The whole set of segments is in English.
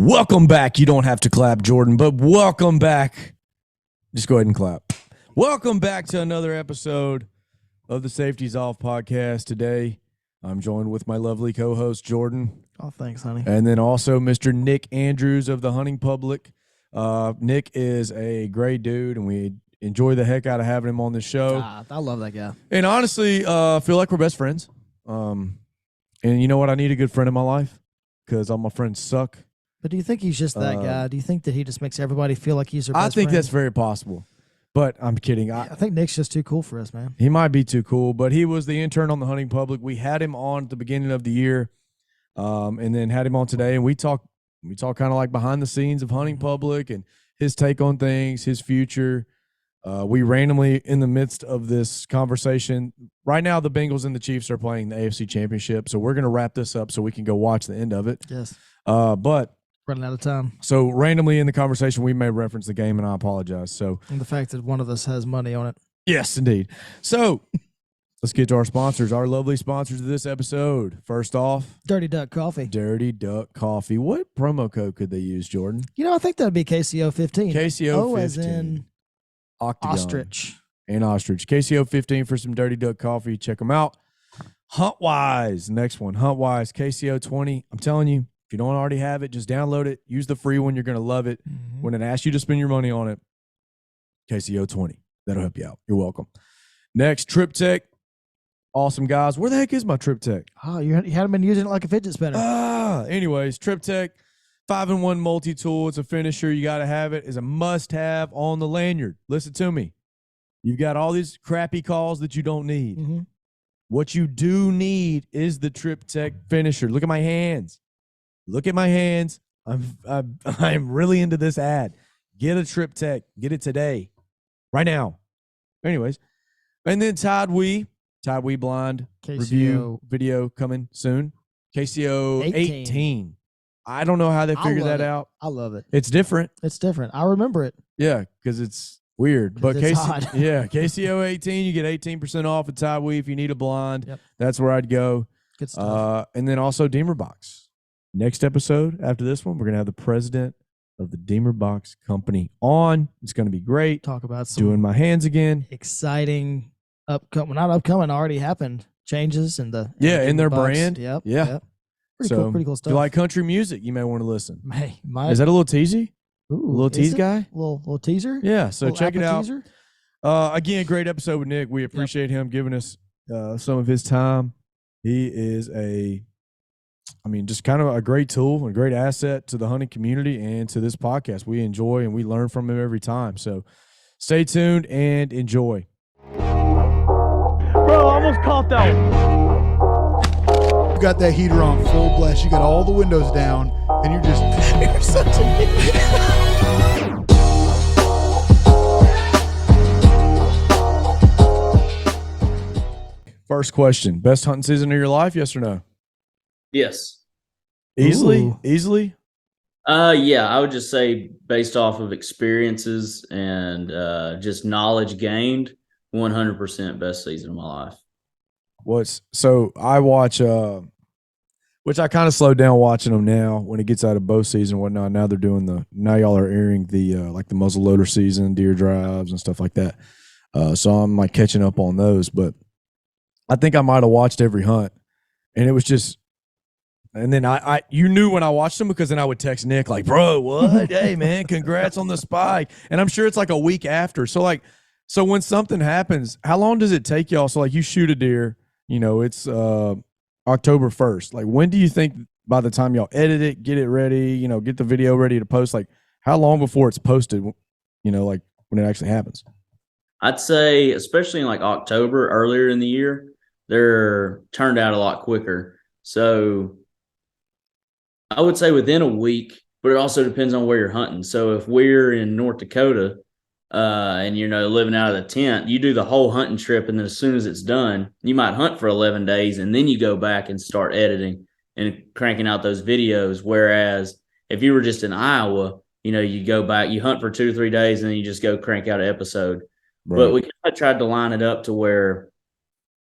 Welcome back. You don't have to clap, Jordan, but welcome back. Just go ahead and clap. Welcome back to another episode of the Safeties Off podcast. Today, I'm joined with my lovely co-host, Jordan. Oh, thanks, honey. And then also Mr. Nick Andrews of the Hunting Public. Nick is a great dude, and we enjoy the heck out of having him on the show. I love that guy. And honestly, feel like we're best friends. And you know what? I need a good friend in my life because all my friends suck. But do you think he's just that guy? Do you think that he just makes everybody feel like he's their best I think friend? that's very possible. But I'm kidding. I think Nick's just too cool for us, man. He might be too cool, but he was the intern on the Hunting Public. We had him on at the beginning of the year, and then had him on today, and we talk kind of like behind the scenes of Hunting Public and his take on things, his future. We randomly, in the midst of this conversation, right now the Bengals and the Chiefs are playing the AFC Championship, so we're going to wrap this up so we can go watch the end of it. Yes. But Running out of time. so randomly in the conversation, we may reference the game, and I apologize. So And the fact that one of us has money on it. yes, indeed. So let's get to our sponsors, our lovely sponsors of this episode. First off, Dirty Duck Coffee. Dirty Duck Coffee. What promo code could they use, Jordan? You know, I think that'd be KCO 15. KCO O 15. as in Octagon. ostrich. And ostrich. KCO 15 for some Dirty Duck Coffee. Check them out. Huntwise. Next one. Huntwise. KCO 20. I'm telling you, if you don't already have it, just download it. Use the free one. You're going to love it. Mm-hmm. When it asks you to spend your money on it, KCO 20. That'll help you out. You're welcome. Next, Trip Tech. Awesome, guys. Where the heck is my Trip Tech? Oh, you hadn't been using it like a fidget spinner. Anyways, Trip Tech 5-in-1 multi-tool. It's a finisher. You got to have it. It's a must-have on the lanyard. Listen to me. You've got all these crappy calls that you don't need. Mm-hmm. What you do need is the Trip Tech finisher. Look at my hands. Look at my hands. I'm really into this ad. Get a Trip Tech. Get it today. Right now. Anyways. And then Tide We Blind KCO review video coming soon. KCO 18. I don't know how they figured that out. I love it. It's different. It's different. I remember it. Yeah, because it's weird. But it's odd. KCO 18, you get 18% off at Tide We if you need a blind. Yep. That's where I'd go. Good stuff. And then also Deemer Box. Next episode after this one, we're going to have the president of the Deemer Box Company on. It's going to be great. Talk about some Doing my hands again. exciting already happened changes in the In their box. brand. Yep. Yeah. Yep. Pretty cool If stuff. you like country music, you may want to listen. Hey, Is that a little teasy? ooh, A little tease guy? Little teaser. Yeah, so Little check it out. teaser? Again, great episode with Nick. We appreciate him giving us some of his time. He is just kind of a great tool and a great asset to the hunting community and to this podcast. We enjoy and we learn from him every time. So stay tuned and enjoy. Bro, I almost caught that one. You got that heater on full blast. You got all the windows down, and you're just you're such a First question. Best hunting season of your life, yes or no? Yes. Easily? Ooh. Easily? Yeah, I would just say based off of experiences and just knowledge gained, 100% best season of my life. So I watch which I kind of slowed down watching them now when it gets out of bow season and whatnot. Now they're doing now y'all are airing the like the muzzle loader season, deer drives and stuff like that. So I'm like catching up on those, but I think I might have watched every hunt, and it was just, and then you knew when I watched them because then I would text Nick like, bro, what? Hey man, congrats on the spike. And I'm sure it's like a week after. So when something happens, how long does it take y'all? So like you shoot a deer, it's October 1st. Like when do you think by the time y'all edit it, get it ready, get the video ready to post, like how long before it's posted, like when it actually happens? I'd say, especially in like October, earlier in the year, they're turned out a lot quicker. So I would say within a week, but it also depends on where you're hunting. So if we're in North Dakota and you're living out of the tent, you do the whole hunting trip, and then as soon as it's done, you might hunt for 11 days, and then you go back and start editing and cranking out those videos. Whereas if you were just in Iowa, you go back, you hunt for 2 or 3 days, and then you just go crank out an episode. Right. But we kind of tried to line it up to where,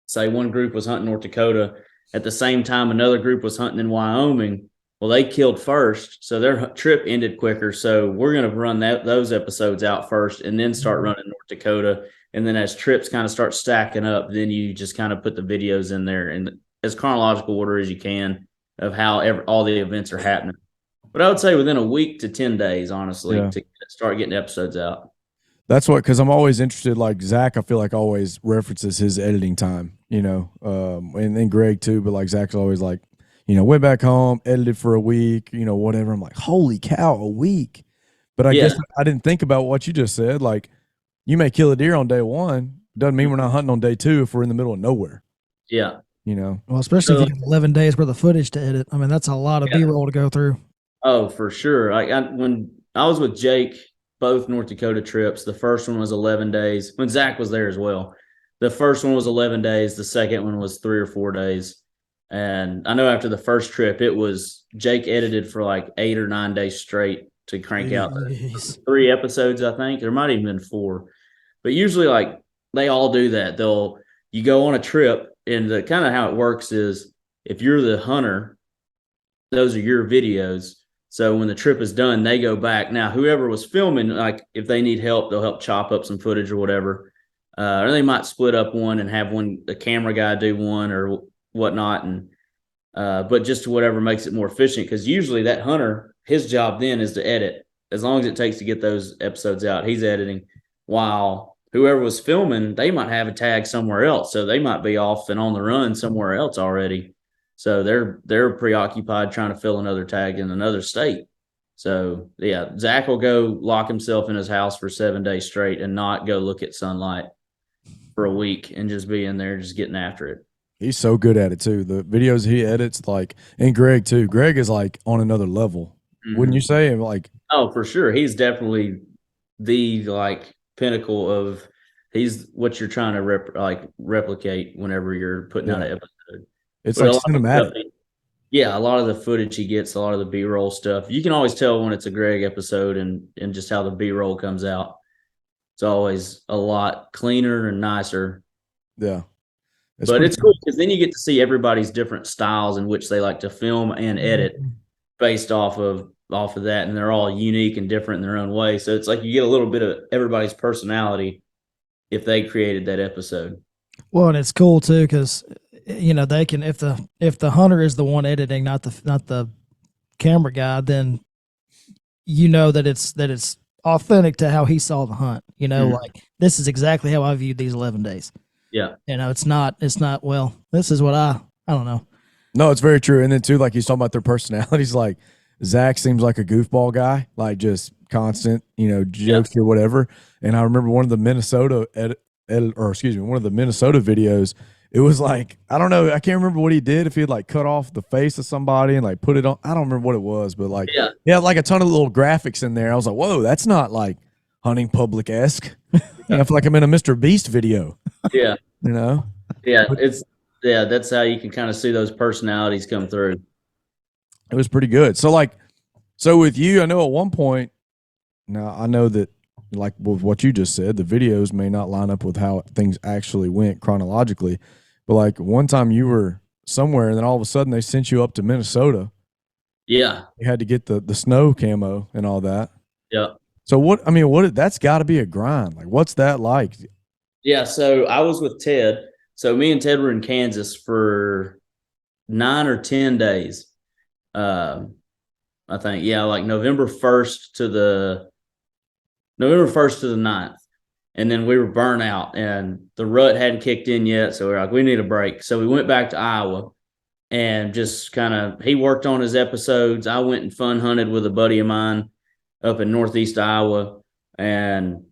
say, one group was hunting North Dakota at the same time another group was hunting in Wyoming. Well, they killed first, so their trip ended quicker. So we're going to run those episodes out first, and then start running North Dakota. And then as trips kind of start stacking up, then you just kind of put the videos in there in as chronological order as you can of how all the events are happening. But I would say within a week to 10 days, honestly, to start getting episodes out. That's what, because I'm always interested. Like Zach, I feel like always references his editing time, and then Greg too. But like Zach's always like, went back home, edited for a week, whatever. I'm like, holy cow, a week. But I guess I didn't think about what you just said. Like, you may kill a deer on day one. Doesn't mean we're not hunting on day two if we're in the middle of nowhere. Yeah. Well, especially if you have 11 days worth of footage to edit. I mean, that's a lot of B-roll to go through. Oh, for sure. When I was with Jake, both North Dakota trips, the first one was 11 days. When Zach was there as well. The first one was 11 days. The second one was 3 or 4 days. And I know after the first trip, it was Jake edited for like 8 or 9 days straight to crank out 3 episodes, I think. There might even been 4. But usually, like, they all do that. You go on a trip, and the kind of how it works is if you're the hunter, those are your videos. So when the trip is done, they go back. Now, whoever was filming, like if they need help, they'll help chop up some footage or whatever. Or they might split up one and have the camera guy do one or whatnot. And but just whatever makes it more efficient, because usually that hunter, his job then is to edit. As long as it takes to get those episodes out, he's editing. While whoever was filming, they might have a tag somewhere else. So they might be off and on the run somewhere else already. So they're preoccupied trying to fill another tag in another state. So yeah, Zach will go lock himself in his house for 7 days straight and not go look at sunlight for a week and just be in there just getting after it. He's so good at it too. The videos he edits, like, and Greg too. Greg is like on another level. Wouldn't you say? Like, oh, for sure. He's definitely the pinnacle of. He's what you're trying to replicate whenever you're putting out an episode. It's like cinematic. Yeah, a lot of the footage he gets, a lot of the B-roll stuff. You can always tell when it's a Greg episode and just how the B-roll comes out. It's always a lot cleaner and nicer. Yeah. But it's cool because then you get to see everybody's different styles in which they like to film and edit based off of that. And they're all unique and different in their own way. So it's like you get a little bit of everybody's personality if they created that episode. Well, and it's cool too because they can, if the hunter is the one editing, not the camera guy, then that it's authentic to how he saw the hunt. Like, this is exactly how I viewed these 11 days. Yeah. It's not, well, this is what I don't know. No, it's very true. And then too, like he's talking about their personalities. Like Zach seems like a goofball guy, like just constant, jokes or whatever. And I remember one of the Minnesota one of the Minnesota videos. It was like, I don't know, I can't remember what he did. If he had like cut off the face of somebody and like put it on, I don't remember what it was, but like, he had like a ton of little graphics in there. I was like, whoa, that's not like hunting public-esque. I feel like I'm in a Mr. Beast video. Yeah. Yeah, that's how you can kind of see those personalities come through. It was pretty good. So with you, I know at one point, now I know that like with what you just said, the videos may not line up with how things actually went chronologically, but like one time you were somewhere and then all of a sudden they sent you up to Minnesota. Yeah. You had to get the snow camo and all that. Yeah. So that's got to be a grind. Like, what's that like? Yeah. So I was with Ted. So me and Ted were in Kansas for 9 or 10 days. I think, like November 1st to the 9th. And then we were burnt out and the rut hadn't kicked in yet. So we were like, we need a break. So we went back to Iowa and just he worked on his episodes. I went and fun hunted with a buddy of mine up in Northeast Iowa. And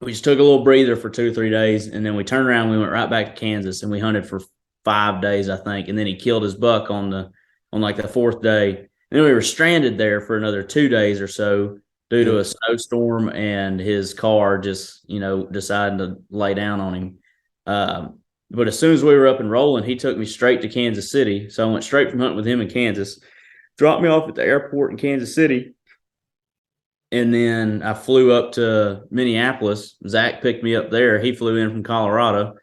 we just took a little breather for 2 or 3 days. And then we turned around, we went right back to Kansas and we hunted for 5 days, I think. And then he killed his buck on the 4th day. And then we were stranded there for another 2 days or so due to a snowstorm and his car just, deciding to lay down on him. But as soon as we were up and rolling, he took me straight to Kansas City. So I went straight from hunting with him in Kansas, dropped me off at the airport in Kansas City. And then I flew up to Minneapolis. Zach picked me up there. He flew in from Colorado,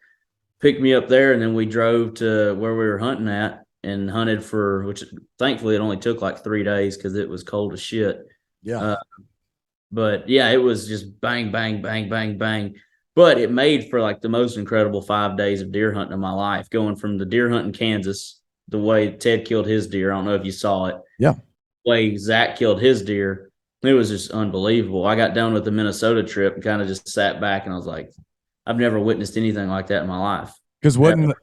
picked me up there, and then we drove to where we were hunting at. and hunted for, which thankfully it only took like 3 days because it was cold as shit. Yeah. But yeah, it was just bang, bang, bang, bang, bang. But it made for like the most incredible 5 days of deer hunting in my life, going from the deer hunt in Kansas, the way Ted killed his deer. I don't know if you saw it. Yeah. The way Zach killed his deer. It was just unbelievable. I got done with the Minnesota trip and kind of just sat back and I was like, I've never witnessed anything like that in my life. Because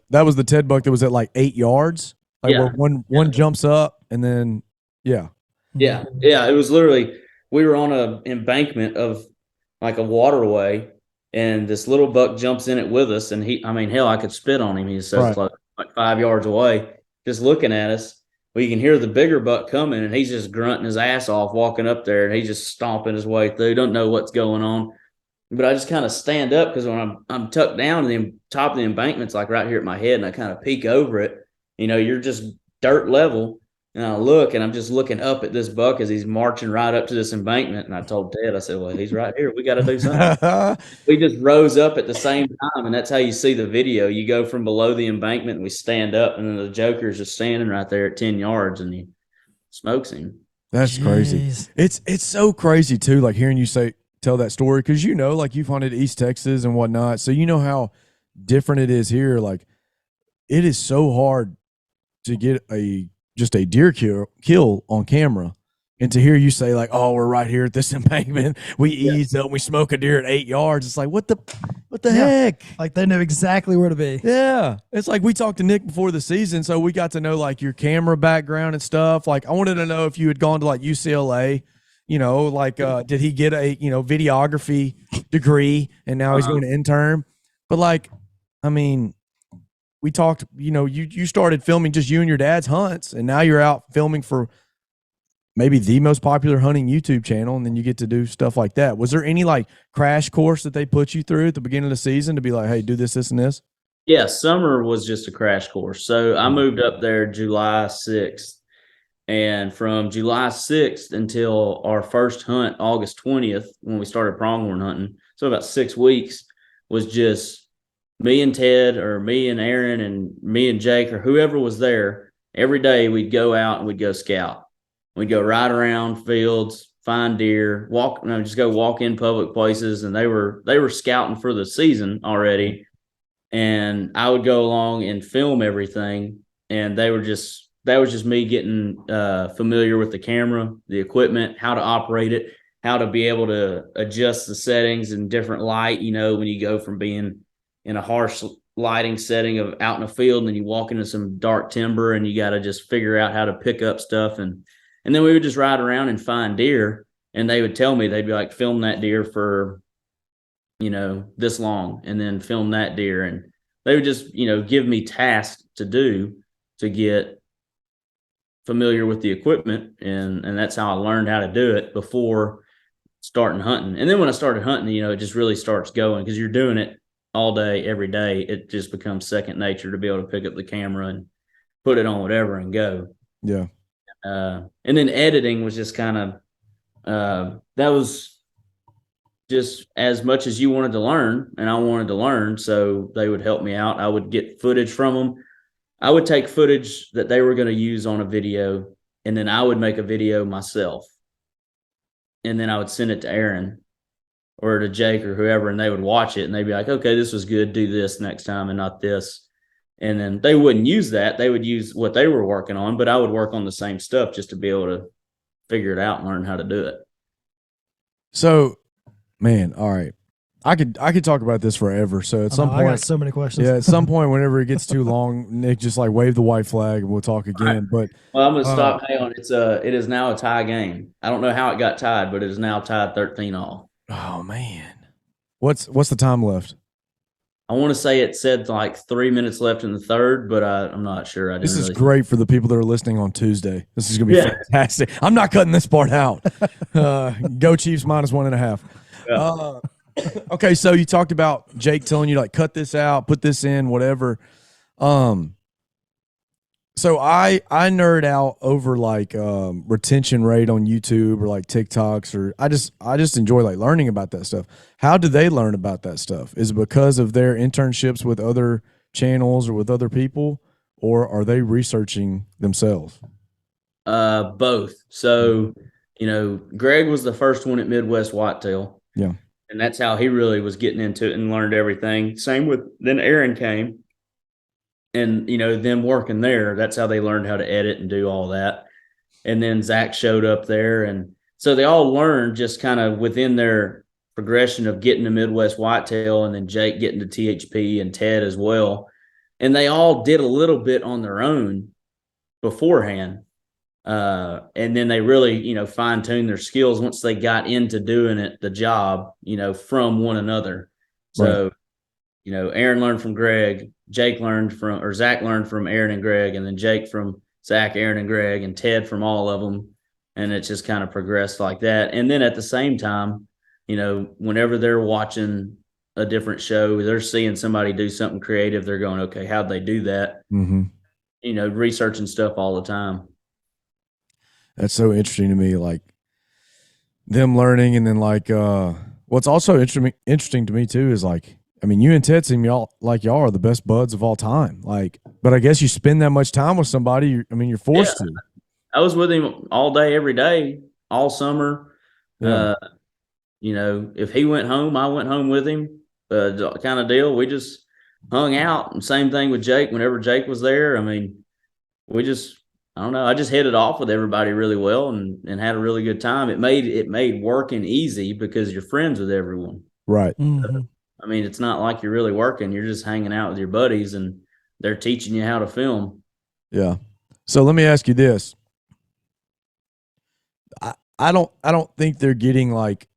that was the Ted buck that was at like 8 yards? Like Yeah. where one jumps up and then, yeah. Yeah. Yeah. It was literally, we were on an embankment of like a waterway, and this little buck jumps in it with us. And hell, I could spit on him. He's so close, like 5 yards away, just looking at us. Well, you can hear the bigger buck coming, and he's just grunting his ass off walking up there, and he's just stomping his way through. Don't know what's going on. But I just kind of stand up because when I'm tucked down, and the top of the embankment's like right here at my head, and I kind of peek over it. You're just dirt level. And I look, and I'm just looking up at this buck as he's marching right up to this embankment. And I told Ted, I said, well, he's right here. We got to do something. We just rose up at the same time, and that's how you see the video. You go from below the embankment, and we stand up, and then the Joker's just standing right there at 10 yards, and he smokes him. That's crazy. It's so crazy, too, like hearing you tell that story, because like you've hunted East Texas and whatnot, so you know how different it is here. Like, it is so hard to get just a deer kill on camera, and to hear you say like, oh, we're right here at this embankment, we eased up, we smoke a deer at 8 yards. It's like, what the heck? Like they knew exactly where to be. Yeah. It's like we talked to Nick before the season, so we got to know like your camera background and stuff. Like I wanted to know if you had gone to like UCLA, did he get a, videography degree and now he's going to intern? But like, I mean, we talked, you started filming just you and your dad's hunts, and now you're out filming for maybe the most popular hunting YouTube channel, and then you get to do stuff like that. Was there any like crash course that they put you through at the beginning of the season to be like, hey, do this, this, and this? Yeah, summer was just a crash course. So I moved up there July 6th, and from July 6th until our first hunt, August 20th, when we started pronghorn hunting, so about 6 weeks, was just me and Ted, or me and Aaron, and me and Jake, or whoever was there. Every day we'd go out and we'd go scout. We'd go ride around fields, find deer, just go walk in public places. And they were scouting for the season already. And I would go along and film everything. And that was just me getting familiar with the camera, the equipment, how to operate it, how to be able to adjust the settings in different light. When you go from being in a harsh lighting setting of out in a field, and then you walk into some dark timber, and you got to just figure out how to pick up stuff. And then we would just ride around and find deer, and they would tell me, they'd be like, film that deer for, this long, and then film that deer. And they would just, give me tasks to do to get familiar with the equipment. And that's how I learned how to do it before starting hunting. And then when I started hunting, it just really starts going, because you're doing it all day, every day. It just becomes second nature to be able to pick up the camera and put it on whatever and go. Yeah. And then editing was just kind of, that was just as much as you wanted to learn, and I wanted to learn. So they would help me out. I would get footage from them. I would take footage that they were going to use on a video, and then I would make a video myself. And then I would send it to Aaron or to Jake or whoever, and they would watch it, and they'd be like, okay, this was good. Do this next time and not this. And then they wouldn't use that. They would use what they were working on, but I would work on the same stuff just to be able to figure it out and learn how to do it. So, man, all right. I could talk about this forever. So at some point, I got so many questions. Yeah, at some point, whenever it gets too long, Nick, just like wave the white flag and we'll talk again. But well, I'm gonna stop. Hang on, it is now a tie game. I don't know how it got tied, but it is now tied 13-all. Oh man, what's the time left? I want to say it said like 3 minutes left in the third, but I'm not sure. This is great for the people that are listening on Tuesday. This is gonna be fantastic. I'm not cutting this part out. Go Chiefs -1.5. Yeah. Okay, so you talked about Jake telling you like cut this out, put this in, whatever. So I nerd out over like retention rate on YouTube or like TikToks, or I just enjoy like learning about that stuff. How do they learn about that stuff? Is it because of their internships with other channels or with other people, or are they researching themselves? Both. So, Greg was the first one at Midwest Whitetail. Yeah. And that's how he really was getting into it and learned everything. Same with, then Aaron came and, them working there, that's how they learned how to edit and do all that. And then Zach showed up there. And so they all learned just kind of within their progression of getting to Midwest Whitetail, and then Jake getting to THP and Ted as well. And they all did a little bit on their own beforehand. And then they really, fine tuned their skills once they got into doing it, the job, from one another. So, Right. Aaron learned from Greg, Zach learned from Aaron and Greg, and then Jake from Zach, Aaron, and Greg, and Ted from all of them. And it just kind of progressed like that. And then at the same time, whenever they're watching a different show, they're seeing somebody do something creative, they're going, okay, how'd they do that? Mm-hmm. Researching stuff all the time. That's so interesting to me, like them learning. And then like what's also interesting to me too is like, I mean, you and Ted seem y'all are the best buds of all time. Like, but I guess you spend that much time with somebody, you're forced to. I was with him all day, every day, all summer. Yeah. If he went home, I went home with him, kind of deal. We just hung out. And same thing with Jake. Whenever Jake was there, I don't know. I just hit it off with everybody really well and had a really good time. It made working easy because you're friends with everyone. Right. Mm-hmm. It's not like you're really working. You're just hanging out with your buddies and they're teaching you how to film. Yeah. So let me ask you this. I don't think they're getting like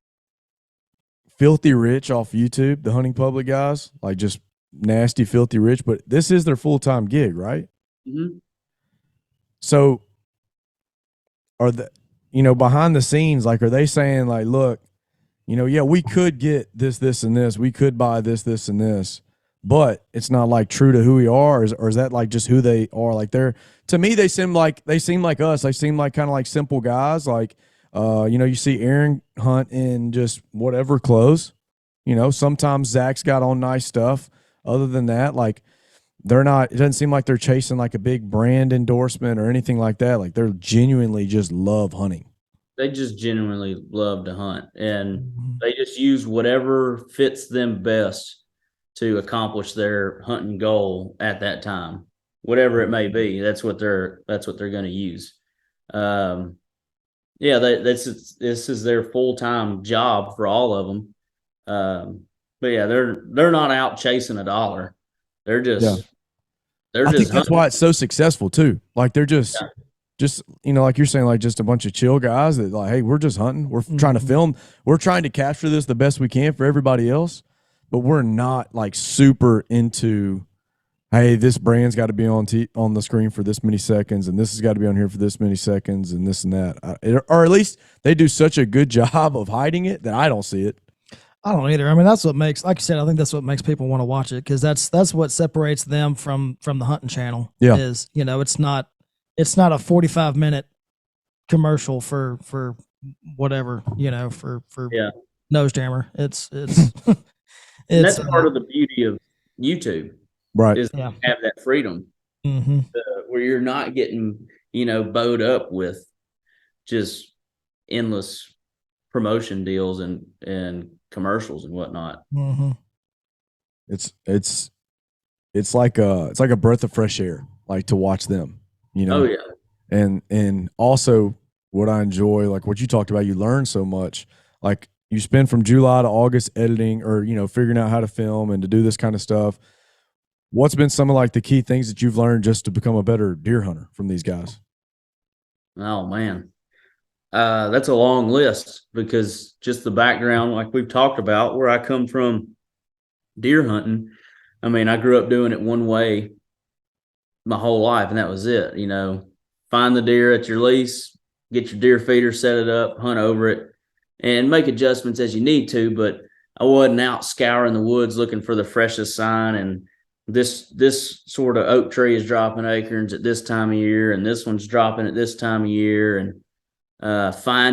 filthy rich off YouTube, the hunting public guys, like just nasty, filthy rich, but this is their full-time gig, right? Mm-hmm. So are the, behind the scenes, like, are they saying like, look, yeah, we could get this, and this, we could buy this, and this, but it's not like true to who we are, or is that like just who they are? Like to me, they seem like us. They seem like kind of like simple guys. Like, you see Aaron hunt in just whatever clothes, sometimes Zach's got on nice stuff. Other than that, like, it doesn't seem like they're chasing like a big brand endorsement or anything like that. Like, they're genuinely just love hunting. They just genuinely love to hunt, and they just use whatever fits them best to accomplish their hunting goal at that time, whatever it may be. That's what they're going to use. This is their full-time job for all of them. But yeah, they're not out chasing a dollar. They're just I think that's why it's so successful too. Like, they're just like you're saying, like just a bunch of chill guys that like, hey, we're just hunting. We're trying to film. We're trying to capture this the best we can for everybody else, but we're not like super into, hey, this brand's got to be on the screen for this many seconds, and this has got to be on here for this many seconds, and this and that. Or at least they do such a good job of hiding it that I don't see it. I don't either. I mean, that's what makes, like you said, I think that's what makes people want to watch it, because that's what separates them from the hunting channel. Yeah. Is, it's not a 45-minute commercial for whatever, for nose jammer. It's that's part of the beauty of YouTube, right? Is to have that freedom, where you're not getting bowed up with just endless promotion deals and commercials and whatnot. Mm-hmm. It's like a breath of fresh air, like to watch them. Oh yeah. And also what I enjoy, like what you talked about, you learn so much. Like, you spend from July to August editing or, figuring out how to film and to do this kind of stuff. What's been some of like the key things that you've learned just to become a better deer hunter from these guys? Oh man. That's a long list, because just the background, like we've talked about, where I come from deer hunting. I mean, I grew up doing it one way my whole life, and that was it. Find the deer at your lease, get your deer feeder, set it up, hunt over it, and make adjustments as you need to. But I wasn't out scouring the woods looking for the freshest sign, and this sort of oak tree is dropping acorns at this time of year, and this one's dropping at this time of year, and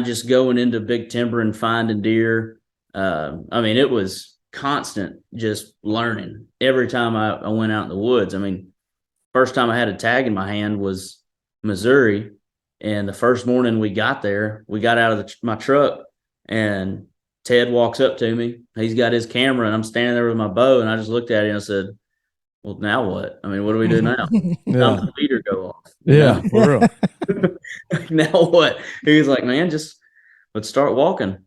just going into big timber and finding deer. I mean, it was constant just learning every time I went out in the woods. I mean, first time I had a tag in my hand was Missouri. And the first morning we got there, we got out of my truck, and Ted walks up to me. He's got his camera, and I'm standing there with my bow, and I just looked at him and I said, well, now what? I mean, what do we do now? Time the meter go off. Yeah, for real. Now what? He was like, man, just let's start walking.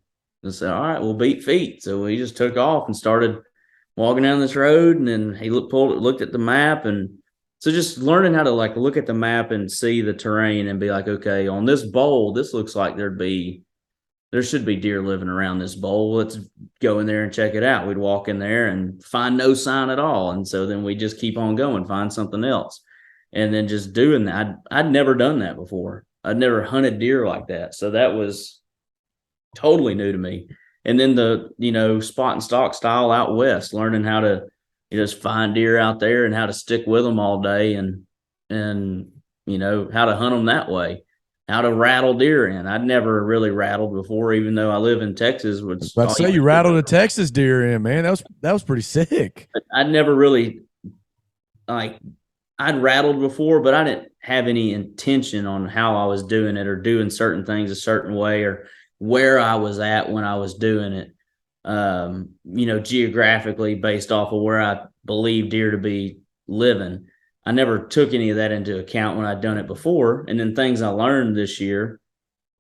I said, all right, we'll beat feet. So we just took off and started walking down this road, and then he looked at the map, and so just learning how to like look at the map and see the terrain and be like, okay, on this bowl, this looks like there should be deer living around this bowl. Let's go in there and check it out. We'd walk in there and find no sign at all. And so then we just keep on going, find something else. And then just doing that. I'd never done that before. I'd never hunted deer like that. So that was totally new to me. And then the, spot and stalk style out west, learning how to just find deer out there and how to stick with them all day and how to hunt them that way. How to rattle deer in. I'd never really rattled before, even though I live in Texas. I'd say you rattled a Texas deer in, man. That was pretty sick. I'd never really I'd rattled before, but I didn't have any intention on how I was doing it or doing certain things a certain way or where I was at when I was doing it. Geographically based off of where I believe deer to be living. I never took any of that into account when I'd done it before. And then things I learned this year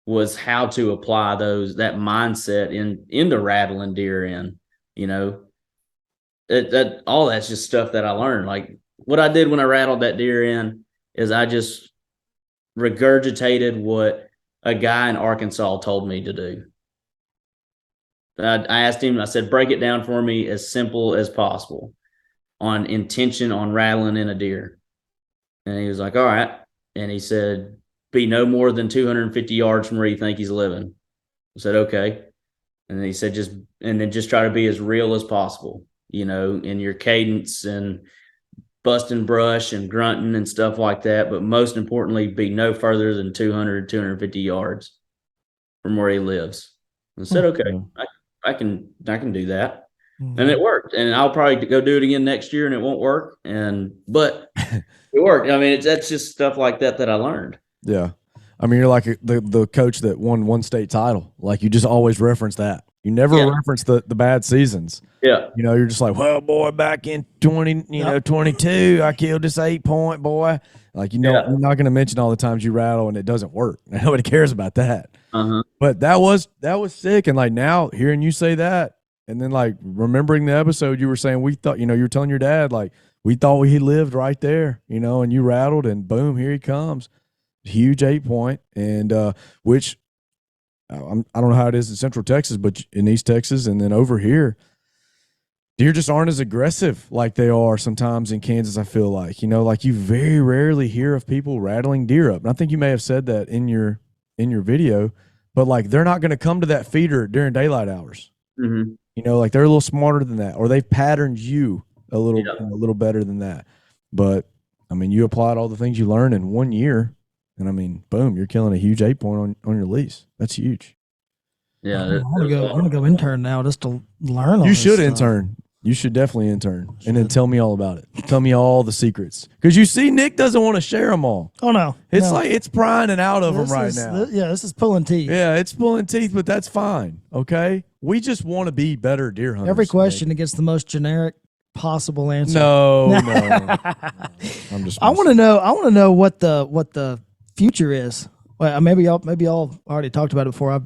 was how to apply that mindset into rattling deer in, all that's just stuff that I learned. Like what I did when I rattled that deer in is I just regurgitated what a guy in Arkansas told me to do. I asked him, I said, break it down for me as simple as possible on intention on rattling in a deer. And he was like, all right. And he said, be no more than 250 yards from where you think he's living. I said, okay. And then he said, just try to be as real as possible, in your cadence and busting brush and grunting and stuff like that. But most importantly, be no further than 250 yards from where he lives. I said, okay, I can do that. Mm-hmm. And it worked. And I'll probably go do it again next year and it won't work. But it worked. I mean, that's just stuff like that I learned. Yeah. I mean, you're like the coach that won one state title. Like you just always reference that. You never reference the bad seasons. Yeah. You're just like, well, boy, back in 22, I killed this 8-point boy. Like, you're not going to mention all the times you rattle and it doesn't work. Nobody cares about that. Uh-huh. But that was sick. And like now hearing you say that, and then like remembering the episode you were saying, we thought, you were telling your dad, like, we thought he lived right there, and you rattled and boom, here he comes. Huge 8-point. And which I don't know how it is in Central Texas, but in East Texas and then over here, deer just aren't as aggressive like they are sometimes in Kansas, I feel like. Like you very rarely hear of people rattling deer up. And I think you may have said that in your video, but like they're not going to come to that feeder during daylight hours. Mm-hmm. Like they're a little smarter than that, or they've patterned you a little better than that. But I mean, you applied all the things you learned in 1 year, and I mean, boom, you're killing a huge 8-point on your lease. That's huge. Yeah, I want to go intern now just to learn. You should intern. You should definitely intern, and then tell me all about it. Tell me all the secrets, because you see, Nick doesn't want to share them all. Oh no, it's like it's prying it out of him right now. This is pulling teeth. Yeah, it's pulling teeth, but that's fine. Okay, we just want to be better deer hunters. Every question that gets the most generic possible answer. No. I'm just. I want to know what the future is. Well, maybe y'all already talked about it before I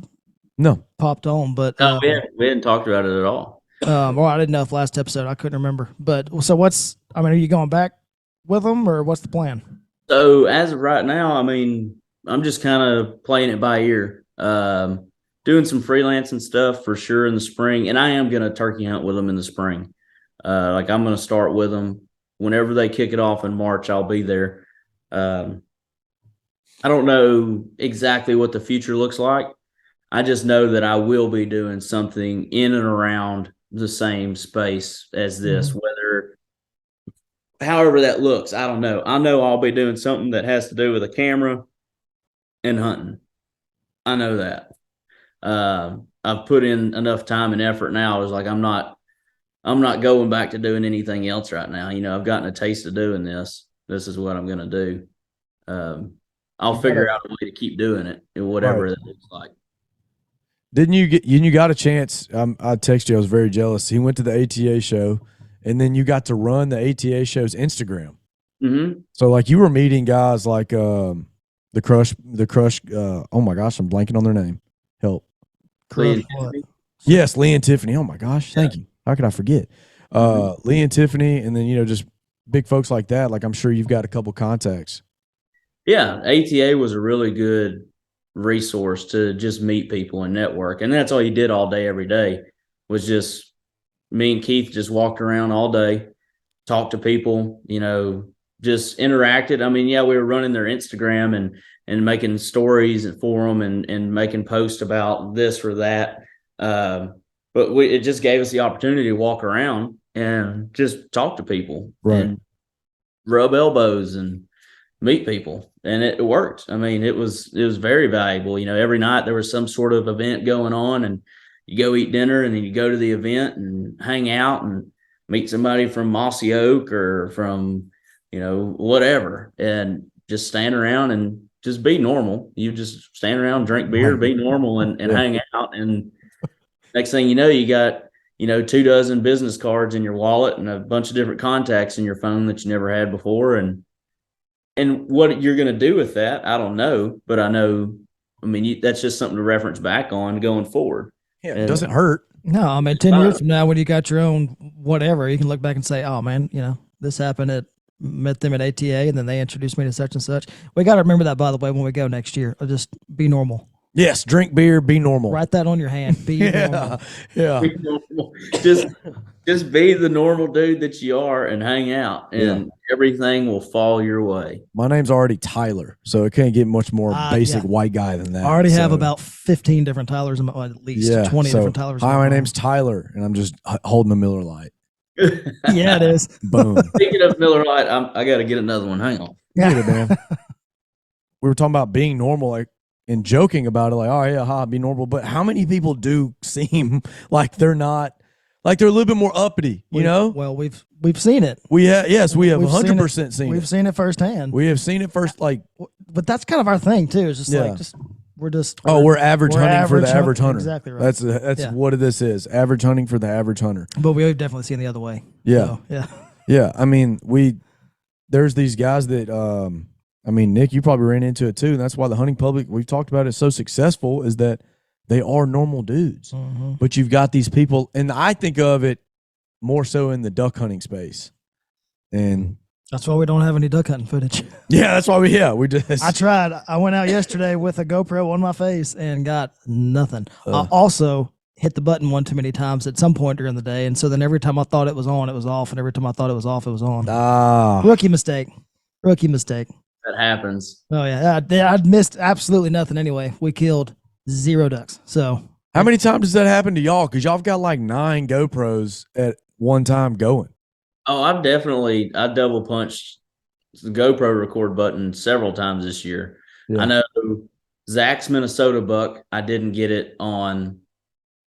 popped on, but we hadn't talked about it at all. Well, I didn't know if last episode, I couldn't remember. But so are you going back with them, or what's the plan? So as of right now, I mean, I'm just kind of playing it by ear, doing some freelancing stuff for sure in the spring. And I am going to turkey hunt with them in the spring. Like I'm going to start with them whenever they kick it off in March. I'll be there. I don't know exactly what the future looks like. I just know that I will be doing something in and around the same space as this, however that looks, I don't know. I know I'll be doing something that has to do with a camera and hunting. I know that. I've put in enough time and effort now. It's like I'm not going back to doing anything else right now. I've gotten a taste of doing this. this is what I'm going to do. I'll figure out a way to keep doing it, whatever Right. it looks like. Didn't you got a chance? I texted you. I was very jealous. He went to the ATA show, and then you got to run the ATA show's Instagram. Mm-hmm. So like you were meeting guys like the Crush. Oh my gosh, I'm blanking on their name. Help. Lee Yes, Lee and Tiffany. Oh my gosh, thank you. How could I forget? Lee and Tiffany, and then just big folks like that. Like I'm sure you've got a couple contacts. Yeah, ATA was a really good resource to just meet people and network, and that's all you did all day, every day, was just me and Keith just walked around all day, talked to people, just interacted. I mean, yeah, we were running their Instagram and making stories for them and making posts about this or that, but it just gave us the opportunity to walk around and just talk to people, Right. and rub elbows and meet people, and it worked. I mean, it was very valuable. Every night there was some sort of event going on, and you go eat dinner, and then you go to the event and hang out and meet somebody from Mossy Oak or from whatever, and just stand around and just be normal. You just stand around, drink beer, be normal, and hang out. And next thing you know, you got 24 business cards in your wallet and a bunch of different contacts in your phone that you never had before. And what you're going to do with that, I don't know, but I know, that's just something to reference back on going forward. Yeah, it doesn't hurt. No, I mean, 10 years from now, when you got your own whatever, you can look back and say, oh man, this happened met them at ATA, and then they introduced me to such and such. We got to remember that, by the way, when we go next year. Just be normal. Yes, drink beer, be normal. Write that on your hand. Be normal. Yeah. Be normal. Just be the normal dude that you are and hang out, and everything will fall your way. My name's already Tyler, so it can't get much more basic white guy than that. I already have about 15 different Tylers, at least 20 different Tylers. Hi, my name's Tyler, and I'm just holding a Miller Lite. Yeah, it is. Boom. Speaking of Miller Lite, I got to get another one. Hang on. Get it, man. We were talking about being normal, and joking about it, oh yeah, be normal. But how many people do seem like they're not, like they're a little bit more uppity, Well, we've seen it. We have 100% seen it. We've seen it firsthand. We have seen it first, but that's kind of our thing too. It's just we're average hunting for the average hunter. Exactly right. That's what this is. Average hunting for the average hunter. But we've definitely seen the other way. Yeah. So, yeah. Yeah. I mean, there's these guys that, Nick, you probably ran into it too. And that's why the hunting public, we've talked about it, so successful, is that they are normal dudes. Mm-hmm. But you've got these people, and I think of it more so in the duck hunting space. And that's why we don't have any duck hunting footage. Yeah, that's why we just. I tried. I went out yesterday with a GoPro on my face and got nothing. I also hit the button one too many times at some point during the day. And so then every time I thought it was on, it was off. And every time I thought it was off, it was on. Rookie mistake. That happens. Oh, yeah. I'd missed absolutely nothing anyway. We killed 0 ducks. So how many times does that happen to y'all? Because y'all have got like 9 GoPros at one time going. Oh, I double punched the GoPro record button several times this year. Yeah. I know Zach's Minnesota buck, I didn't get it on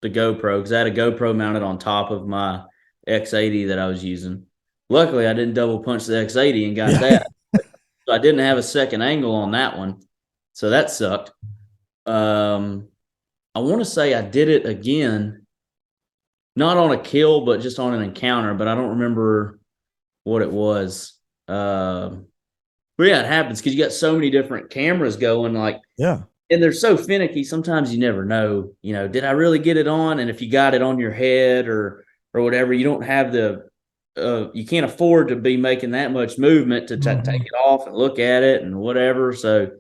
the GoPro because I had a GoPro mounted on top of my X80 that I was using. Luckily, I didn't double punch the X80 and got that. So I didn't have a second angle on that one. So that sucked. I want to say I did it again. Not on a kill, but just on an encounter. But I don't remember what it was. But yeah, it happens because you got so many different cameras going. And they're so finicky. Sometimes you never know. Did I really get it on? And if you got it on your head or whatever, you don't have you can't afford to be making that much movement to take it off and look at it and whatever. So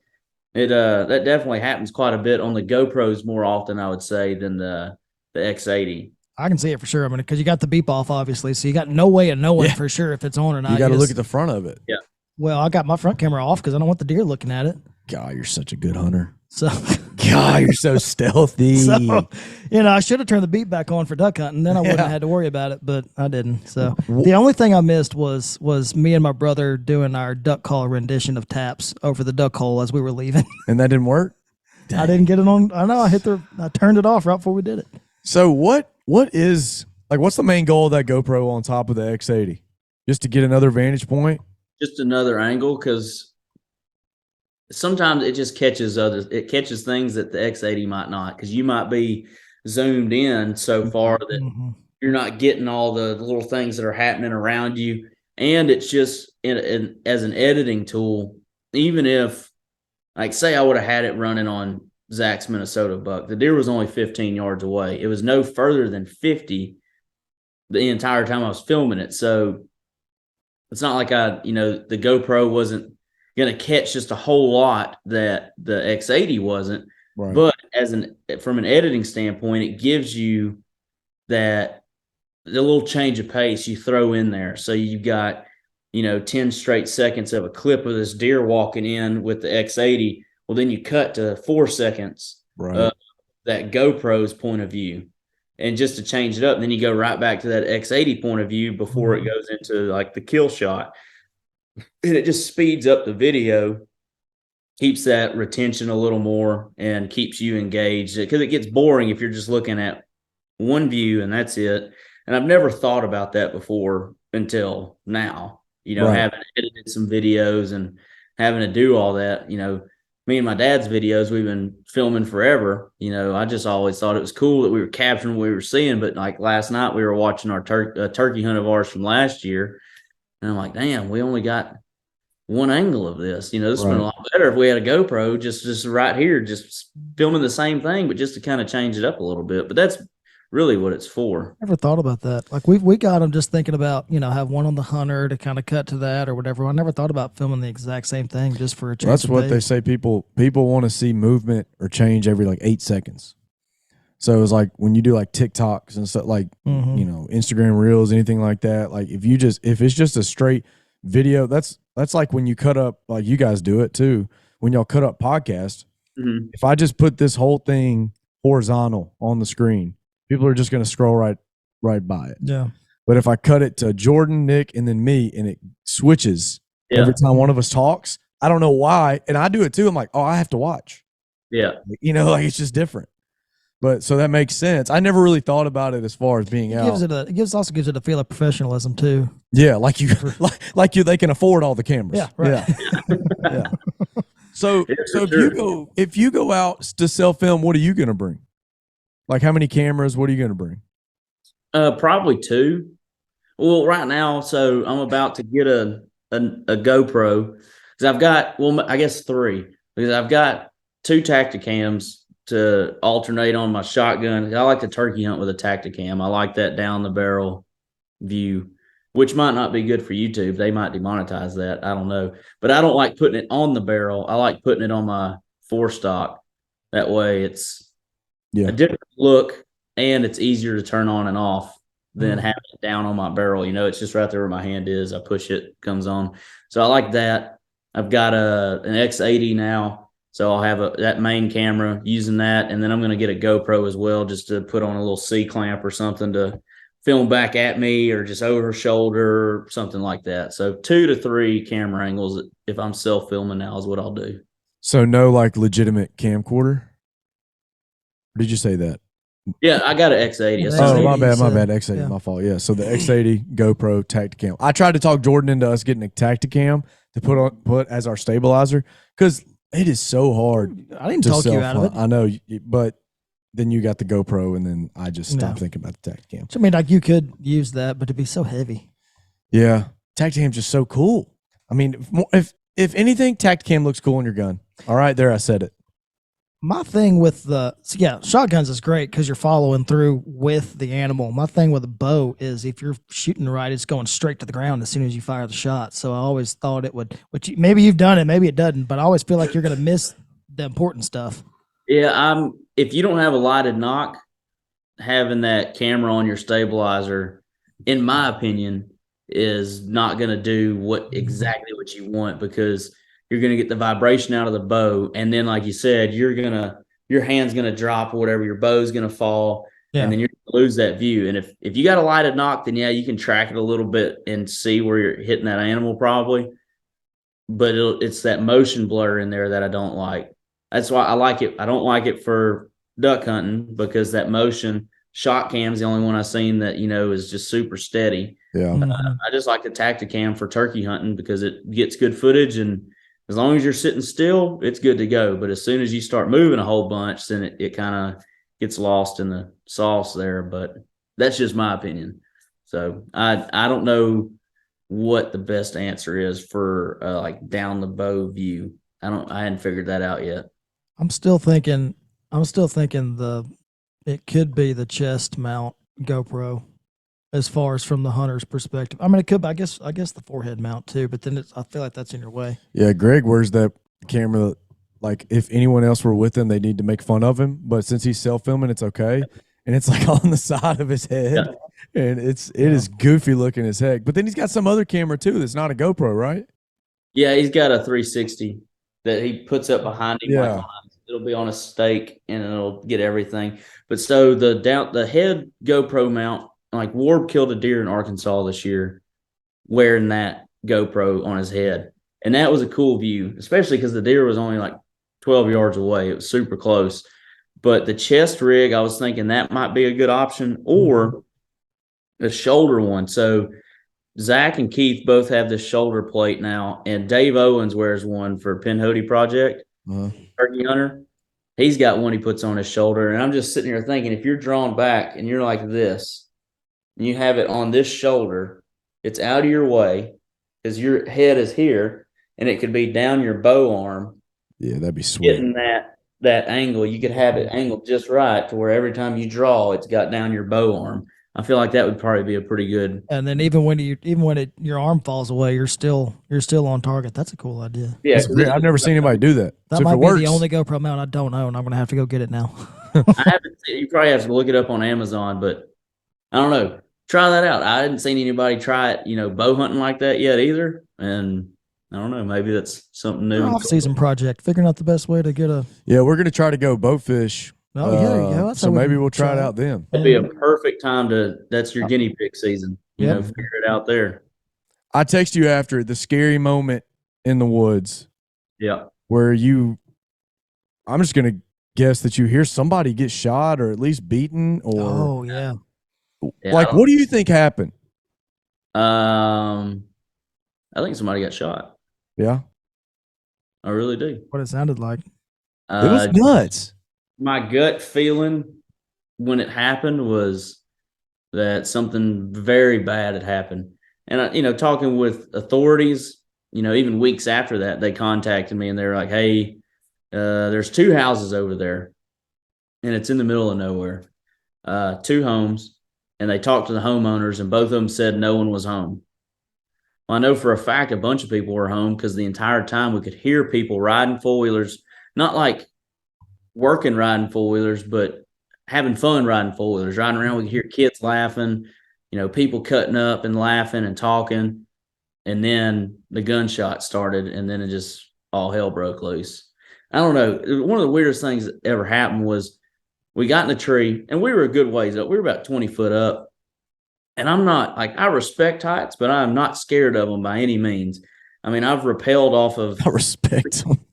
it that definitely happens quite a bit on the GoPros more often, I would say, than the X80. I can see it for sure. Because you got the beep off, obviously, so you got no way of knowing for sure if it's on or not. You got to look at the front of it. Yeah. Well, I got my front camera off because I don't want the deer looking at it. God, you're such a good hunter. So, God, you're so stealthy. So, I should have turned the beep back on for duck hunting. Then I wouldn't have had to worry about it, but I didn't. So the only thing I missed was me and my brother doing our duck call rendition of taps over the duck hole as we were leaving. And that didn't work? Dang. I didn't get it on. I know. I turned it off right before we did it. So what's the main goal of that GoPro on top of the X80? Just to get another vantage point? just another angle because sometimes it just catches things that the X80 might not, because you might be zoomed in so far that Mm-hmm. you're not getting all the little things that are happening around you. And it's just as an editing tool, even if, like, say I would have had it running on Zach's Minnesota buck, the deer was only 15 yards away. It was no further than 50 the entire time I was filming it. So it's not like the GoPro wasn't going to catch just a whole lot that the X80 wasn't. Right. But from an editing standpoint, it gives you that the little change of pace you throw in there. So you've got, 10 straight seconds of a clip of this deer walking in with the X80. Well, then you cut to 4 seconds of that GoPro's point of view. And just to change it up, then you go right back to that X80 point of view before it goes into like the kill shot. And it just speeds up the video, keeps that retention a little more, and keeps you engaged, because it gets boring if you're just looking at one view and that's it. And I've never thought about that before until now, having edited some videos and having to do all that. Me and my dad's videos, we've been filming forever. I just always thought it was cool that we were capturing what we were seeing. But like last night, we were watching our turkey hunt of ours from last year. And I'm like, damn, we only got one angle of this. This would have been a lot better if we had a GoPro just right here, just filming the same thing, but just to kind of change it up a little bit. But that's really what it's for. Never thought about that. Like we got them just thinking about, have one on the hunter to kind of cut to that or whatever. I never thought about filming the exact same thing just for a change. That's what they say. People want to see movement or change every like 8 seconds. So it's like when you do like TikToks and stuff, like Instagram Reels, anything like that. Like if it's just a straight video, that's like when you cut up, like you guys do it too. When y'all cut up podcasts, if I just put this whole thing horizontal on the screen, people are just going to scroll right by it. Yeah. But if I cut it to Jordan, Nick, and then me, and it switches every time one of us talks, I don't know why. And I do it too. I'm like, oh, I have to watch. Yeah. Like it's just different. But so that makes sense. I never really thought about it as far as being out. It also gives it a feel of professionalism too. Yeah, they can afford all the cameras. Yeah, right. Yeah. Yeah. So if you go out to sell film, what are you going to bring? Like how many cameras? What are you going to bring? Probably 2. Well, right now, so I'm about to get a GoPro, because I've got, I guess 3, because I've got 2 Tacticams to alternate on my shotgun. I like to turkey hunt with a Tacticam. I like that down the barrel view, which might not be good for YouTube. They might demonetize that. I don't know. But I don't like putting it on the barrel. I like putting it on my 4-stock. That way it's a different look, and it's easier to turn on and off than having it down on my barrel. It's just right there where my hand is. I push it, comes on. So I like that. I've got an X80 now, so I'll have that main camera using that, and then I'm going to get a GoPro as well, just to put on a little C-clamp or something to film back at me, or just over shoulder or something like that. So 2 to 3 camera angles if I'm self-filming now is what I'll do. So no like legitimate camcorder? Or did you say that? Yeah, I got an X80. Oh, my bad. X80, my fault. Yeah, so the X80 GoPro Tacticam. I tried to talk Jordan into us getting a Tacticam to put as our stabilizer, because it is so hard. I didn't talk you out of it. I know, but then you got the GoPro, and then I just stopped thinking about the Tacticam. So, I mean, like you could use that, but it'd be so heavy. Yeah, Tacticam's just so cool. I mean, if anything, Tacticam looks cool on your gun. All right, there, I said it. My thing with shotguns is great because you're following through with the animal. My thing with a bow is if you're shooting right, it's going straight to the ground as soon as you fire the shot. So I always thought it would, maybe you've done it, maybe it doesn't, but I always feel like you're going to miss the important stuff. Yeah, if you don't have a lighted knock, having that camera on your stabilizer, in my opinion, is not going to do exactly what you want, because you're going to get the vibration out of the bow. And then, like you said, your hand's going to drop or whatever, your bow's going to fall, and then you're going to lose that view. And if you got a lighted knock, then you can track it a little bit and see where you're hitting that animal probably. But it's that motion blur in there that I don't like. That's why I like it. I don't like it for duck hunting, because that motion Shot cam's the only one I've seen that, is just super steady. Yeah. Mhm. I just like the Tacticam for turkey hunting because it gets good footage, and as long as you're sitting still, it's good to go. But as soon as you start moving a whole bunch, then it kind of gets lost in the sauce there. But that's just my opinion. So I don't know what the best answer is for like down the bow view. I hadn't figured that out yet. I'm still thinking it could be the chest mount GoPro as far as from the hunter's perspective. I mean, it could be, I guess the forehead mount too, but then I feel like that's in your way. Yeah, Greg wears that camera. Like, if anyone else were with him, they need to make fun of him. But since he's self-filming, it's okay. And it's like on the side of his head. Yeah. And it is goofy looking as heck. But then he's got some other camera too that's not a GoPro, right? Yeah, he's got a 360 that he puts up behind him. Yeah. It'll be on a stake and it'll get everything. But so the head GoPro mount, like Warb killed a deer in Arkansas this year wearing that GoPro on his head. And that was a cool view, especially because the deer was only like 12 yards away. It was super close. But the chest rig, I was thinking that might be a good option, or the shoulder one. So Zach and Keith both have this shoulder plate now, and Dave Owens wears one for Pinhoti Project, Turkey Hunter. He's got one he puts on his shoulder, and I'm just sitting here thinking, if you're drawn back and you're like this, and you have it on this shoulder, it's out of your way because your head is here, and it could be down your bow arm. Yeah, that'd be sweet. Getting that angle, you could have it angled just right to where every time you draw, it's got down your bow arm. I feel like that would probably be a pretty good. And then even when your arm falls away, you're still on target. That's a cool idea. Yeah, I've never seen anybody do that. That So might if it be works, the only GoPro mount I don't own. I'm gonna have to go get it now. I haven't. You probably have to look it up on Amazon, but I don't know. Try that out. I hadn't seen anybody try it, bow hunting like that yet either. And I don't know. Maybe that's something new. Off-season project, figuring out the best way to get a. yeah, we're gonna try to go bow fish. Oh, yeah, there you go. That's So how we maybe can we'll try it try it. out then. It'd be a perfect time that's your guinea pig season. Yep. Figure it out there. I text you after the scary moment in the woods Yeah. where I'm just gonna guess that you hear somebody get shot or at least beaten or Oh yeah. like, what do you think happened? I think somebody got shot. Yeah, I really do. What it sounded like. it was nuts. My gut feeling when it happened was that something very bad had happened. And, talking with authorities, even weeks after that, they contacted me and they were like, hey, there's 2 houses over there and it's in the middle of nowhere, 2 homes. And they talked to the homeowners and both of them said no one was home. Well, I know for a fact a bunch of people were home because the entire time we could hear people riding four-wheelers, not like working riding four-wheelers, but having fun riding four-wheelers, riding around. We could hear kids laughing, people cutting up and laughing and talking. And then the gunshot started, and then it just all hell broke loose. I don't know. One of the weirdest things that ever happened was we got in a tree, and we were a good ways up. We were about 20 foot up. And I'm not, I respect heights, but I'm not scared of them by any means. I mean, I've rappelled off of I respect them.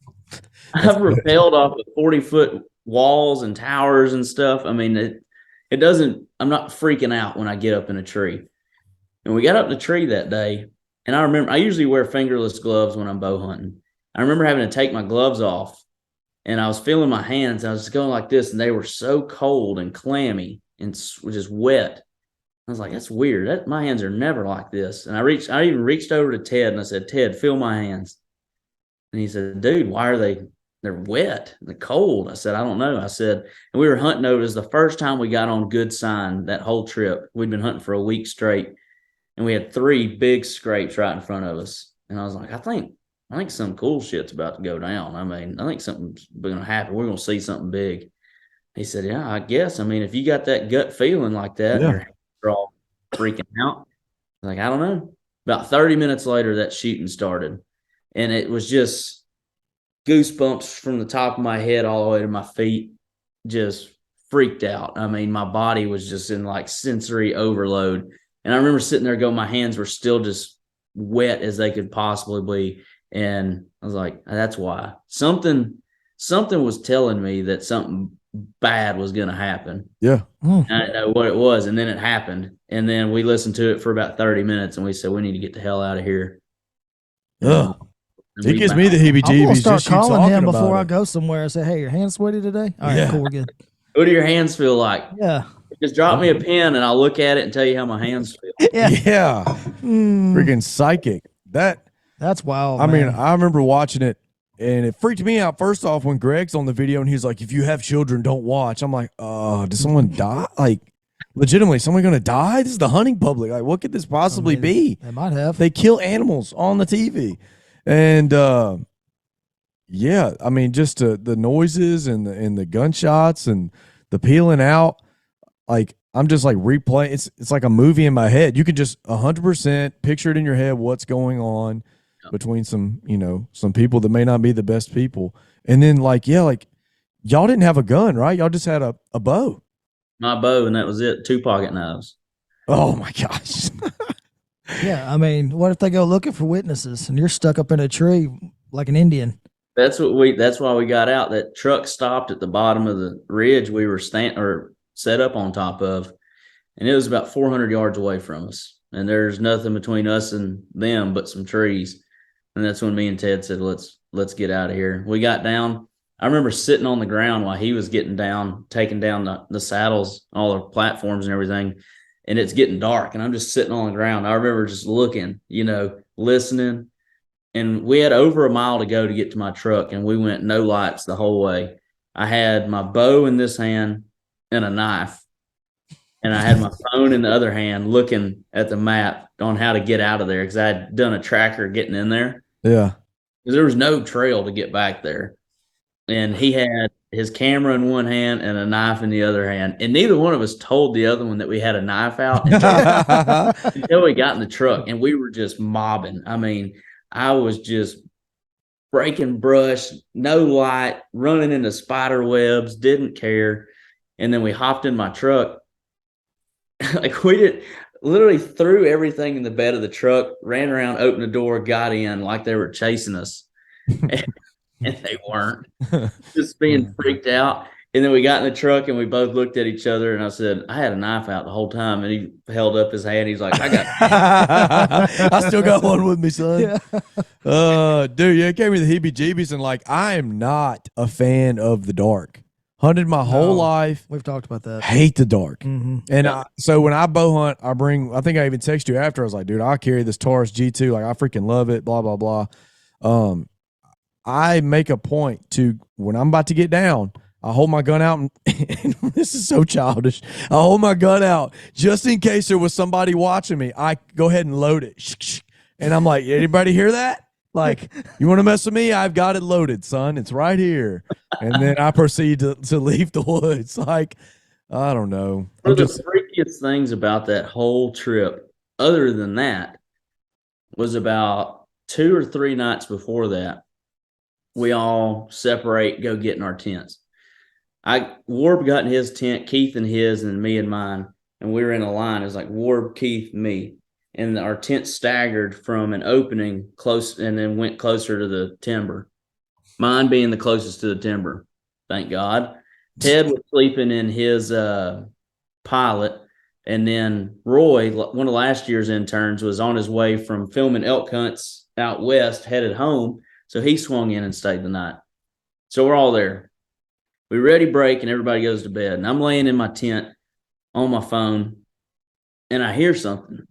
I've rappelled off of 40-foot walls and towers and stuff. I mean, it doesn't, I'm not freaking out when I get up in a tree. And we got up in the tree that day. And I remember, I usually wear fingerless gloves when I'm bow hunting. I remember having to take my gloves off and I was feeling my hands. I was just going like this and they were so cold and clammy and just wet. I was like, that's weird. My hands are never like this. And I even reached over to Ted and I said, Ted, feel my hands. And he said, dude, why are they're wet, they're cold. I said, I don't know. I said, and we were hunting over. It was the first time we got on good sign that whole trip. We'd been hunting for a week straight and we had 3 big scrapes right in front of us. And I was like, I think some cool shit's about to go down. I mean, I think something's going to happen. We're going to see something big. He said, yeah, I guess. I mean, if you got that gut feeling like that, Yeah. you're all freaking out. Like, I don't know. About 30 minutes later, that shooting started. And it was just goosebumps from the top of my head all the way to my feet. Just freaked out. I mean, my body was just in like sensory overload. And I remember sitting there going, my hands were still just wet as they could possibly be. And I was like, that's why. Something was telling me that something bad was going to happen. Yeah. I didn't know what it was, and then it happened. And then we listened to it for about 30 minutes, and we said, we need to get the hell out of here. Ugh. And It we gives me the I'm heebie-jeebies gonna start just you calling talking him about before I it. go somewhere and say, "Hey, your hands sweaty today?" All right, Yeah. cool, we're good. What do your hands feel like? Yeah, Just drop me a pen, and I'll look at it and tell you how my hands feel. yeah. Yeah. Mm, Freaking psychic. that's wild. I mean, man. I remember watching it and it freaked me out first off when Greg's on the video and he's like, if you have children, don't watch. I'm like, did someone die? Like, legitimately, someone going to die? This is the hunting public. Like, what could this possibly be? They might have. They kill animals on the TV. And, yeah, I mean, just the noises and the gunshots and the peeling out, like, I'm just like replaying. It's like a movie in my head. You can just 100% picture it in your head what's going on between some people that may not be the best people. And then like y'all didn't have a gun, right? Y'all just had a bow. My bow, and that was it. 2 pocket knives. Oh my gosh. Yeah, I mean, what if they go looking for witnesses and you're stuck up in a tree like an Indian? That's why we got out. That truck stopped at the bottom of the ridge we were set up on top of, and it was about 400 yards away from us. And there's nothing between us and them but some trees. And that's when me and Ted said, let's get out of here. We got down. I remember sitting on the ground while he was getting down, taking down the saddles, all the platforms and everything. And it's getting dark, and I'm just sitting on the ground. I remember just looking, listening. And we had over a mile to go to get to my truck, and we went no lights the whole way. I had my bow in this hand and a knife, and I had my phone in the other hand looking at the map on how to get out of there because I had done a tracker getting in there. Yeah. Because there was no trail to get back there. And he had his camera in one hand and a knife in the other hand. And neither one of us told the other one that we had a knife out until we got in the truck, and we were just mobbing. I mean, I was just breaking brush, no light, running into spider webs, didn't care. And then we hopped in my truck. Like we literally threw everything in the bed of the truck, ran around, opened the door, got in like they were chasing us. And they weren't. Just being freaked out. And then we got in the truck and we both looked at each other, and I said, I had a knife out the whole time. And he held up his hand. He's like, I got I still got one with me, son. Yeah. Dude, yeah, it gave me the heebie-jeebies. And like, I am not a fan of the dark. Hunted my whole life. We've talked about that. Hate the dark. Mm-hmm. And so when I bow hunt, I think I even texted you after. I was like, dude, I carry this Taurus G2. Like, I freaking love it, blah, blah, blah. I make a point to, when I'm about to get down, I hold my gun out, and this is so childish. I hold my gun out just in case there was somebody watching me. I go ahead and load it. And I'm like, anybody hear that? Like, you want to mess with me? I've got it loaded, son. It's right here. And then I proceed to leave the woods. Like, I don't know. One of the freakiest things about that whole trip, other than that, was about 2 or 3 nights before that, we all separate, go get in our tents. Warb got in his tent, Keith in his, and me in mine, and we were in a line. It was like Warb, Keith, me. And our tent staggered from an opening close and then went closer to the timber. Mine being the closest to the timber. Thank God. Ted was sleeping in his pilot. And then Roy, one of last year's interns, was on his way from filming elk hunts out west, headed home. So he swung in and stayed the night. So we're all there. We ready break, and everybody goes to bed. And I'm laying in my tent on my phone, and I hear something.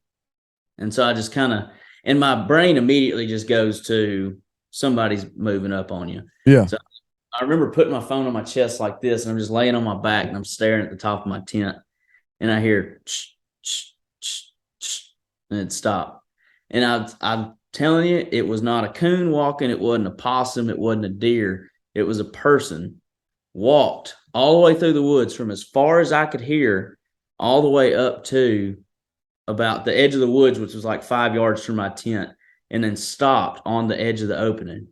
And so I just kind of, and my brain immediately just goes to somebody's moving up on you. Yeah. So I remember putting my phone on my chest like this, and I'm just laying on my back, and I'm staring at the top of my tent, and I hear, and it stopped. And I'm telling you, it was not a coon walking. It wasn't a possum. It wasn't a deer. It was a person walked all the way through the woods from as far as I could hear all the way up to about the edge of the woods, which was like 5 yards from my tent, and then stopped on the edge of the opening.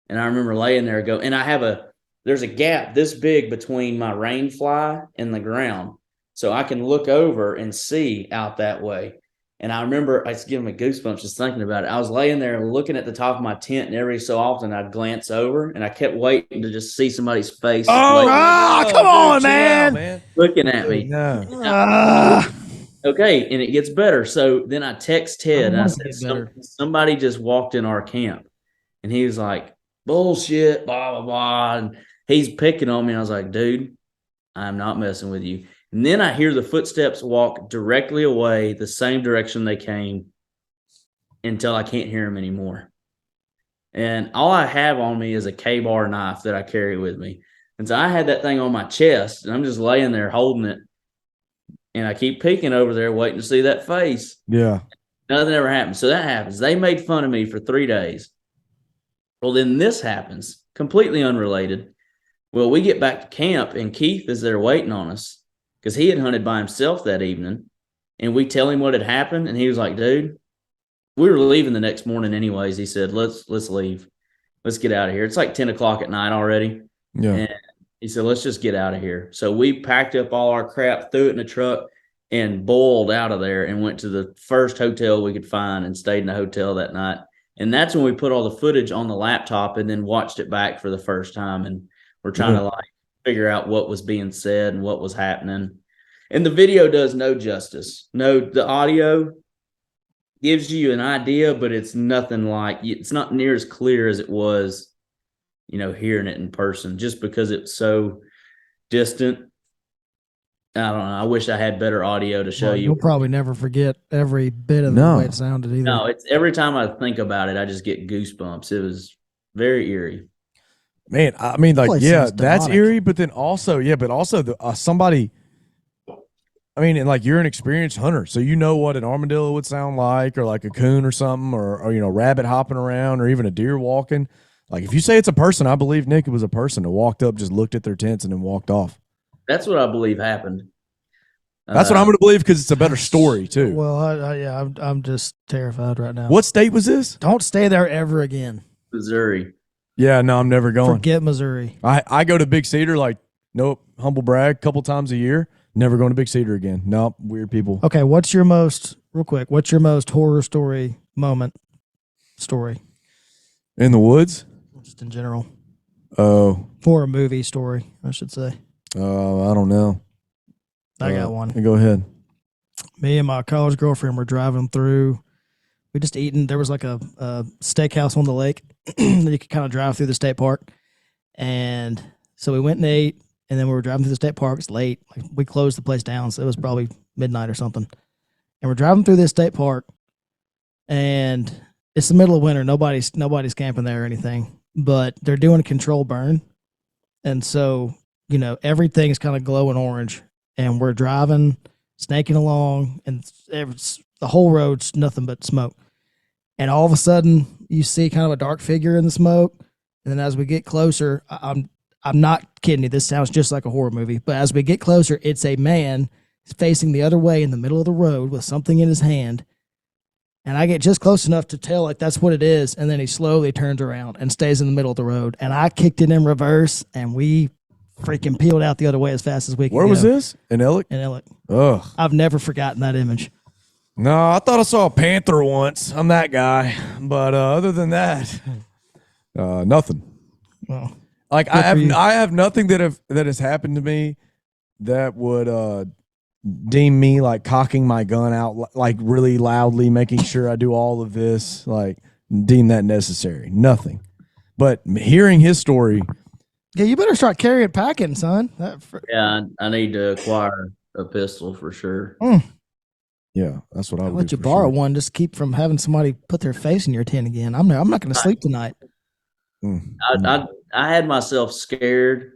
And I remember laying there and there's a gap this big between my rain fly and the ground. So I can look over and see out that way. And I remember it's giving me goosebumps just thinking about it. I was laying there looking at the top of my tent, and every so often I'd glance over, and I kept waiting to just see somebody's face come on, man. looking at me. No. Okay, and it gets better. So then I text Ted, and I want said, it to get better. somebody just walked in our camp. And he was like, bullshit, blah, blah, blah. And he's picking on me. I was like, dude, I'm not messing with you. And then I hear the footsteps walk directly away, the same direction they came, until I can't hear them anymore. And all I have on me is a K-bar knife that I carry with me. And so I had that thing on my chest, and I'm just laying there holding it. And I keep peeking over there, waiting to see that face. Yeah. Nothing ever happened. So that happens. They made fun of me for 3 days. Well, then this happens, completely unrelated. Well, we get back to camp, and Keith is there waiting on us because he had hunted by himself that evening. And we tell him what had happened, and he was like, dude, we were leaving the next morning anyways. He said, let's leave. Let's get out of here. It's like 10 o'clock at night already. Yeah. And he said, let's just get out of here. So we packed up all our crap, threw it in the truck, and boiled out of there and went to the first hotel we could find and stayed in the hotel that night. And that's when we put all the footage on the laptop and then watched it back for the first time. And we're trying to like figure out what was being said and what was happening. And the video does no justice. No, the audio gives you an idea, but it's nothing like, it's not near as clear as it was, hearing it in person, just because it's so distant. I don't know. I wish I had better audio to show you. You'll probably never forget every bit of the way it sounded either. No, it's every time I think about it, I just get goosebumps. It was very eerie. Man, I mean, like, Place yeah, sounds that's demonic. eerie, but then also, somebody, I mean, and like, you're an experienced hunter, so you know what an armadillo would sound like, or like a coon or something, or rabbit hopping around, or even a deer walking. Like, if you say it's a person, I believe Nick, it was a person that walked up, just looked at their tents, and then walked off. That's what I believe happened. That's what I'm going to believe, because it's a better story too. Well, I'm just terrified right now. What state was this? Don't stay there ever again. Missouri. Yeah, no, I'm never going. Forget Missouri. I go to Big Cedar, like, nope, humble brag, a couple times a year. Never going to Big Cedar again. Nope, weird people. Okay, what's your most horror story story? In the woods? Just in general. Oh. Horror movie story, I should say. I don't know. I got one. Go ahead. Me and my college girlfriend were driving through. We just eating. There was like a steakhouse on the lake that you could kind of drive through the state park. And so we went and ate, and then we were driving through the state park. It's late. Like, we closed the place down, so it was probably midnight or something. And we're driving through this state park, and it's the middle of winter. Nobody's camping there or anything, but they're doing a control burn. And so, everything is kind of glowing orange, and we're driving, snaking along, and the whole road's nothing but smoke. And all of a sudden, you see kind of a dark figure in the smoke. And then as we get closer, I'm not kidding you, this sounds just like a horror movie, but as we get closer, it's a man facing the other way in the middle of the road with something in his hand. And I get just close enough to tell, like, that's what it is. And then he slowly turns around and stays in the middle of the road. And I kicked it in reverse, and we freaking peeled out the other way as fast as we could. Where was this? In Ellick? In Ellick. Ugh. I've never forgotten that image. No, I thought I saw a panther once. I'm that guy. But other than that, nothing. Well, like, I have nothing that has happened to me that would deem me like cocking my gun out like really loudly, making sure I do all of this, like, deem that necessary. Nothing. But hearing his story. Yeah, you better start carrying packing, son. Yeah, I need to acquire a pistol for sure. Yeah, that's what I would let do you for borrow sure. one. Just keep from having somebody put their face in your tent again. I'm not going to sleep tonight. I had myself scared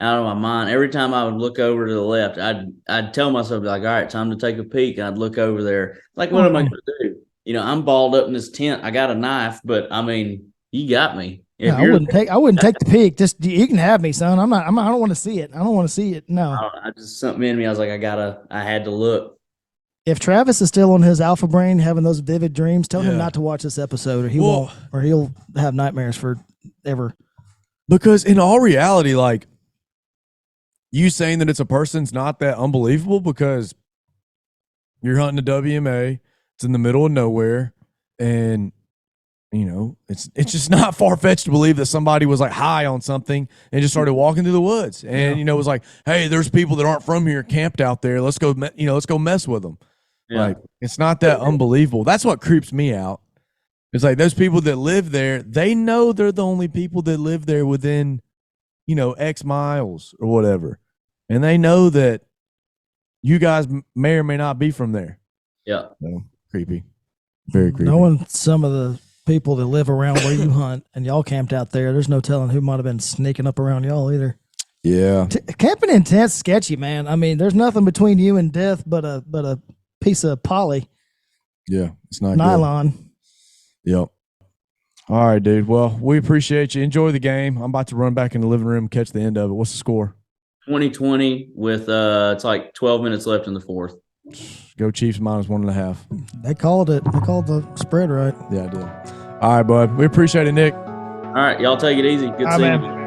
out of my mind. Every time I would look over to the left, I'd tell myself, like, all right, time to take a peek. And I'd look over there. Like, what am I going to do? I'm balled up in this tent. I got a knife, but I mean, you got me. Yeah, I wouldn't take the peek. Just, you can have me, son. I don't want to see it. I don't want to see it. No. I just, something in me, I was like, I had to look. If Travis is still on his alpha brain having those vivid dreams, tell him not to watch this episode, or he'll have nightmares forever. Because in all reality, like, you saying that it's a person's not that unbelievable, because you're hunting a WMA, It's in the middle of nowhere, and it's just not far fetched to believe that somebody was like high on something and just started walking through the woods, and was like, hey, there's people that aren't from here camped out there. Let's go, let's go mess with them. Yeah. Like, it's not that unbelievable. That's what creeps me out. It's like those people that live there, they know they're the only people that live there within, X miles or whatever. And they know that you guys may or may not be from there. Yeah. So, creepy. Very creepy. Knowing some of the people that live around where you hunt and y'all camped out there's no telling who might have been sneaking up around y'all either. Yeah. Camping in tents, sketchy, man. I mean, there's nothing between you and death but a piece of poly. Yeah. It's not nylon. Good. Yep. All right, dude. Well, we appreciate you. Enjoy the game. I'm about to run back in the living room and catch the end of it. What's the score? 20-20 with it's like 12 minutes left in the fourth. Go Chiefs -1.5. They called it. They called the spread right. Yeah, I did. All right, bud. We appreciate it, Nick. All right, y'all take it easy. Good seeing you.